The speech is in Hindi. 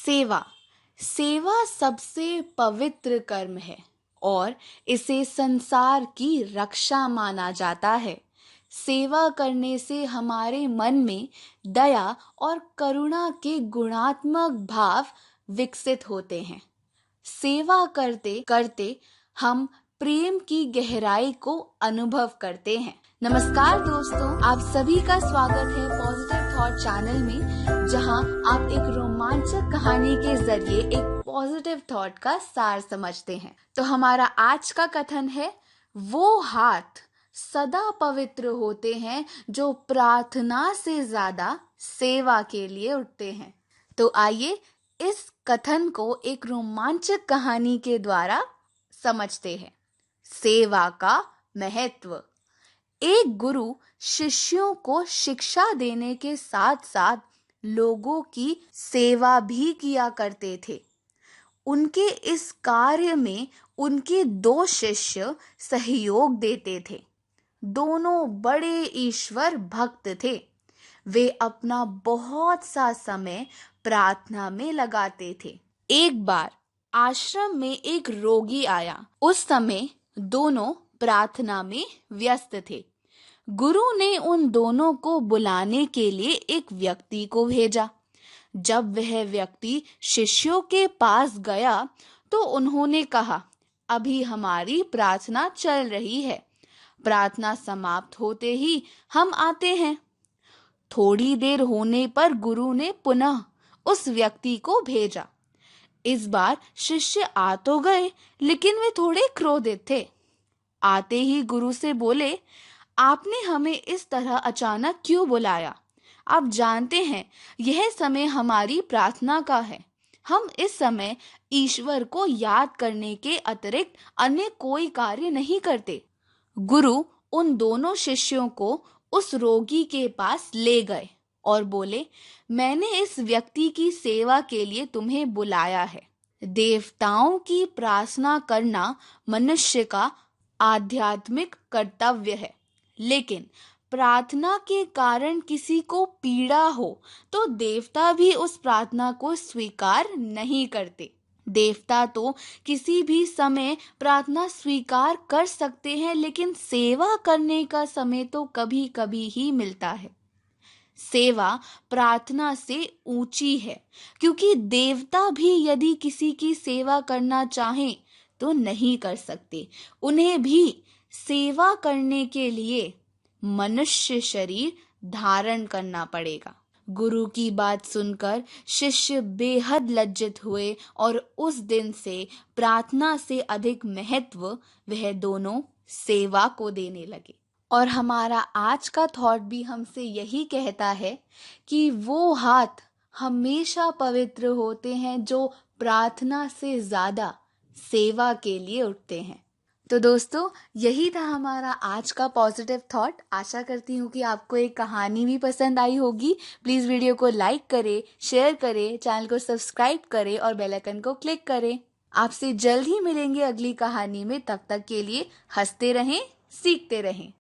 सेवा सेवा सबसे पवित्र कर्म है और इसे संसार की रक्षा माना जाता है। सेवा करने से हमारे मन में दया और करुणा के गुणात्मक भाव विकसित होते हैं। सेवा करते करते हम प्रेम की गहराई को अनुभव करते हैं। नमस्कार दोस्तों, आप सभी का स्वागत है पॉजिटिव थॉट चैनल में, जहां आप एक रोमांचक कहानी के जरिए एक पॉजिटिव थॉट का सार समझते हैं। तो हमारा आज का कथन है, वो हाथ सदा पवित्र होते हैं जो प्रार्थना से ज्यादा सेवा के लिए उठते हैं। तो आइए इस कथन को एक रोमांचक कहानी के द्वारा समझते हैं। सेवा का महत्व। एक गुरु शिष्यों को शिक्षा देने के साथ साथ लोगों की सेवा भी किया करते थे। उनके इस कार्य में उनके दो शिष्य सहयोग देते थे। दोनों बड़े ईश्वर भक्त थे। वे अपना बहुत सा समय प्रार्थना में लगाते थे। एक बार आश्रम में एक रोगी आया। उस समय दोनों प्रार्थना में व्यस्त थे। गुरु ने उन दोनों को बुलाने के लिए एक व्यक्ति को भेजा। जब वह व्यक्ति शिष्यों के पास गया तो उन्होंने कहा, अभी हमारी प्रार्थना चल रही है, प्रार्थना समाप्त होते ही हम आते हैं। थोड़ी देर होने पर गुरु ने पुनः उस व्यक्ति को भेजा। इस बार शिष्य आ तो गए, लेकिन वे थोड़े क्रोधित थे। आते ही गुरु से बोले, आपने हमें इस तरह अचानक क्यों बुलाया? आप जानते हैं यह समय हमारी प्रार्थना का है। हम इस समय ईश्वर को याद करने के अतिरिक्त अन्य कोई कार्य नहीं करते। गुरु उन दोनों शिष्यों को उस रोगी के पास ले गए और बोले, मैंने इस व्यक्ति की सेवा के लिए तुम्हें बुलाया है। देवताओं की प्रार्थना करना मनुष्य का आध्यात्मिक कर्तव्य है, लेकिन प्रार्थना के कारण किसी को पीड़ा हो तो देवता भी उस प्रार्थना को स्वीकार नहीं करते। देवता तो किसी भी समय प्रार्थना स्वीकार कर सकते हैं, लेकिन सेवा करने का समय तो कभी कभी ही मिलता है। सेवा प्रार्थना से ऊंची है, क्योंकि देवता भी यदि किसी की सेवा करना चाहें तो नहीं कर सकते। उन्हें भी सेवा करने के लिए मनुष्य शरीर धारण करना पड़ेगा। गुरु की बात सुनकर शिष्य बेहद लज्जित हुए और उस दिन से प्रार्थना से अधिक महत्व वह दोनों सेवा को देने लगे। और हमारा आज का थॉट भी हमसे यही कहता है कि वो हाथ हमेशा पवित्र होते हैं जो प्रार्थना से ज्यादा सेवा के लिए उठते हैं। तो दोस्तों, यही था हमारा आज का पॉजिटिव थॉट। आशा करती हूँ कि आपको एक कहानी भी पसंद आई होगी। प्लीज़ वीडियो को लाइक करें, शेयर करें, चैनल को सब्सक्राइब करें और बेल आइकन को क्लिक करें। आपसे जल्द ही मिलेंगे अगली कहानी में। तब तक के लिए हंसते रहें, सीखते रहें।